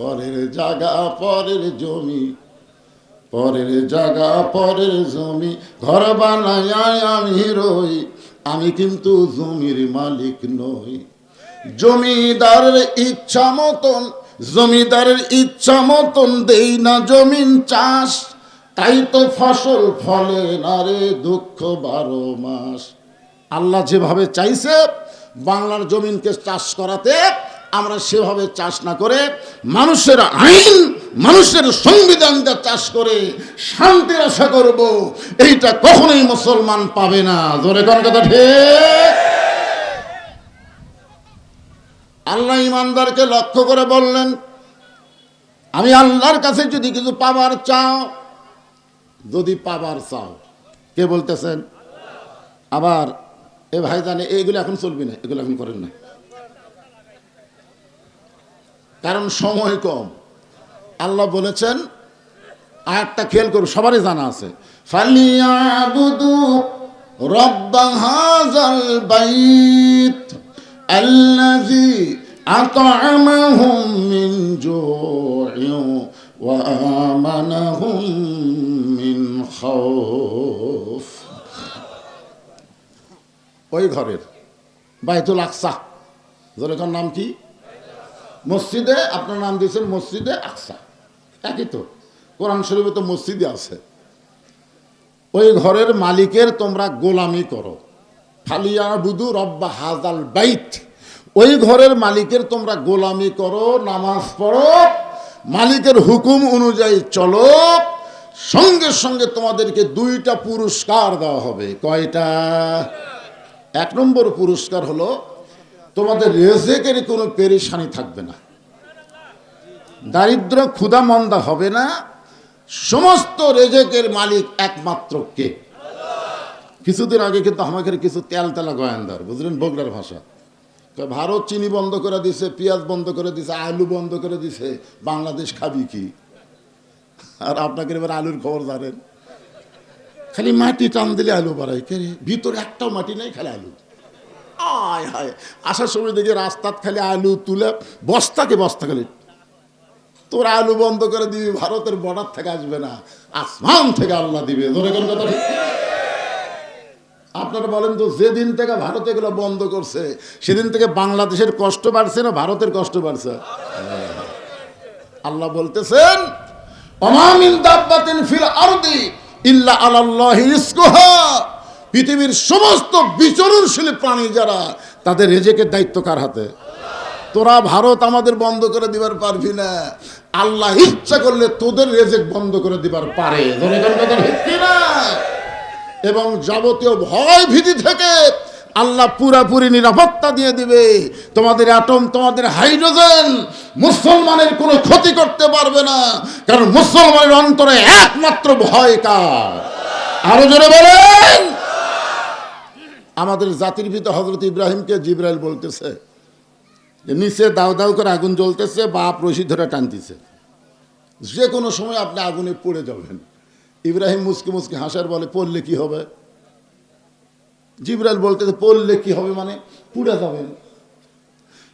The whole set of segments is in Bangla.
পরের জায়গা পরের জমি, পরের জায়গা পরের জমি, ঘর বানায় আমি রই, আমি কিন্তু জমির মালিক নই। জমিদারের ইচ্ছা মতন, জমিদারের ইচ্ছা মতন দেই না জমিন চাষ, তাই তো ফসল ফলে না রে দুঃখ 12 মাস। আল্লাহ যেভাবে চাইছে বাংলার জমিনকে চাষ করাতে, আমরা সেভাবে চাষ না করে মানুষের আইন, মানুষের সংবিধানটা চাষ করে শান্তির আশা করব, এইটা কখনোই মুসলমান পাবে না। জোরে কোন কথা ঠিক? আল্লাহ ইমানদারকে লক্ষ্য করে বললেন, আমি আল্লাহর কাছে যদি কিছু পাবার চাও, যদি পাবার চাও, কে বলতেছেন? আবার এ ভাই জানে এইগুলো এখন চলবি না, এগুলো এখন করেন না, কারণ সময় কম। আল্লাহ বলেছেন, আয়াতটা খেয়াল করুন, সবারই জানা আছে, ফালিয়াবুদু রব্ব হাযাল বাইত আল্লাযী আত'আমাহুম মিন জু'ইন ওয়া আমানাহুম মিন খাউফ। ওই ঘরের বাইতুল আকসা, যেটার নাম কি? মসজিদে, আপনার নাম দিয়েছেন মসজিদে আকসা, একই তো, কোরআন শরীফে তো মসজিদে আছে। ওই ঘরের মালিকের তোমরা গোলামি করো, ফালিয়াবুদু রব্বা হাযাল বাইত, ওই ঘরের মালিকের তোমরা গোলামি করো, নামাজ পড়ো, মালিকের হুকুম অনুযায়ী চলো, সঙ্গে সঙ্গে তোমাদেরকে 2টা পুরস্কার দেওয়া হবে। কয়টা? 1 নম্বর পুরস্কার হলো তোমাদের রিজিকের কোনো পেরেশানি থাকবে না, দারিদ্র ক্ষুধা মন্দা হবে না। সমস্ত রিজিকের মালিক একমাত্র কে? কিছুদিন আগে কিন্তু আমাদের কিছু তেলতেলা গোয়েন্দার, বুঝলেন, বগুড়ার ভাষা, ভারত চিনি বন্ধ করে দিছে, পেঁয়াজ বন্ধ করে দিছে, আলু বন্ধ করে দিছে, বাংলাদেশ খাবি কি? আর আপনাকে এবার আলুর খবর জানেন, খালি মাটি টান দিলে আলু বাড়ায়, কে ভিতরে একটাও মাটি নেই, খালি আলু। আয় হায়, আসার সময় দেখি রাস্তাত খালি আলু তুলে বস্তাকে বস্তা, খালি তোর আলু বন্ধ করে দিবি, ভারতের বর্ডার থেকে আসবে না, আসমান থেকে আল্লাহ দিবে। ধরে কোন কথা ঠিক? আপনারা বলেন তো, যেদিন থেকে ভারত এগুলো বন্ধ করছে সেদিন থেকে বাংলাদেশের কষ্ট বাড়ছে না ভারতের কষ্ট বাড়ছে? আল্লাহ বলতেছেন, ওমা মিন দাব্বাতিন ফিল আরদি ইল্লা আলাল্লাহি রিজকুহা, পৃথিবীর সমস্ত বিচরণশীল প্রাণী যারা, তাদের রিজিকের দায়িত্ব কার হাতে? তোরা ভারত আমাদের বন্ধ করে দিবার পারবি না, আল্লাহ ইচ্ছা করলে তোদের রিজিক বন্ধ করে দিবার পারে। এবং যাবতীয় ভয় ভীতি থেকে আল্লাহ পুরাপুরি নিরাপত্তা দিয়ে দিবে। তোমাদের অ্যাটম, তোমাদের হাইড্রোজেন মুসলমানের কোনো ক্ষতি করতে পারবে না, কারণ মুসলমানের অন্তরে একমাত্র ভয় কার? আরো জোরে বলেন। আমাদের জাতির পিতা হযরত ইব্রাহিমকে জিবরাইল বলতেছে যে নিচে দাউ দাউ করে আগুন জ্বলতেছে, বাপ রশি ধরে টানতেছে, যে কোনো সময় আপনি আগুনে পড়ে যাবেন। ইব্রাহিম মুসকি মুসকি হাসার বলে, পড়লে কি হবে? জিবরাইল বলতেছে, পড়লে কি হবে মানে পুড়ে যাবেন।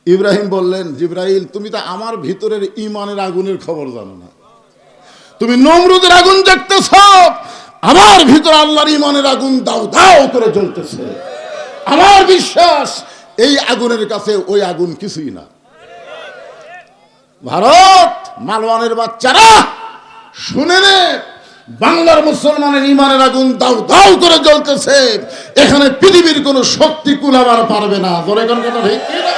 ইব্রাহিম বললেন, জিবরাইল তুমি তো আমার ভিতরের ইমানের আগুনের খবর জানো না, তুমি নমরুদের আগুন দেখতেছ, আমার ভিতরে আল্লাহর ইমানের আগুন দাউ দাউ করে জ্বলতেছে। আমার বিশ্বাস এই আগুনের কাছে ওই আগুন কিছুই না। ভারত মালওয়ানের বাচ্চারা শুনে নে, বাংলার মুসলমানের ইমানের আগুন দাউ দাউ করে জ্বলতেছে, এখানে পৃথিবীর কোন শক্তি কুলাবার পারবে না। ধরে কোন কথা ঠিক না?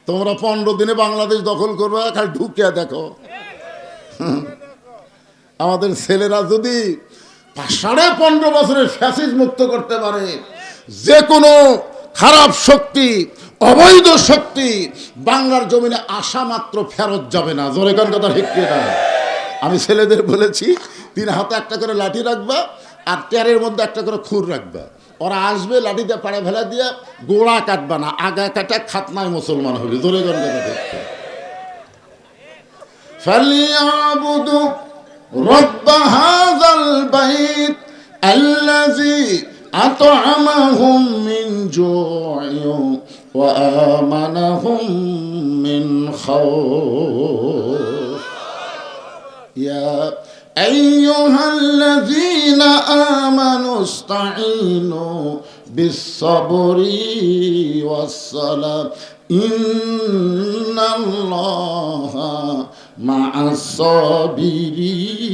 তোমরা 15 দিনে বাংলাদেশ দখল করবে, খালি ঢুকিয়া দেখো। আমাদের ছেলেরা যদি 15.5 বছরের ফ্যাসিস মুক্ত করতে পারে, যে কোনো খারাপ শক্তি, অবৈধ শক্তি বাংলার জমিনে আসা মাত্র ফেরত যাবে না। জোরে কোন কথা ঠিক না? আমি ছেলেদের বলেছি, 3 হাতে একটা করে লাঠি রাখবা আর ট্যারের মধ্যে একটা করে খুর রাখবা, ওরা আসবে, লাঠি দিয়ে পাড়ে ফেলা দিয়ে গোড়া কাটবা না, আগা কাটা খাতনায় মুসলমান হবে। জোরে কোন কথা ঠিক? ফালিয়াবুদু রব্ব হাযাল বাইত আল্লাযী আত'আমাহুম মিন জু'ইন وآمنهم من خوف يا أيها الذين آمنوا استعينوا بالصبر والصلاة إن الله مع الصابرين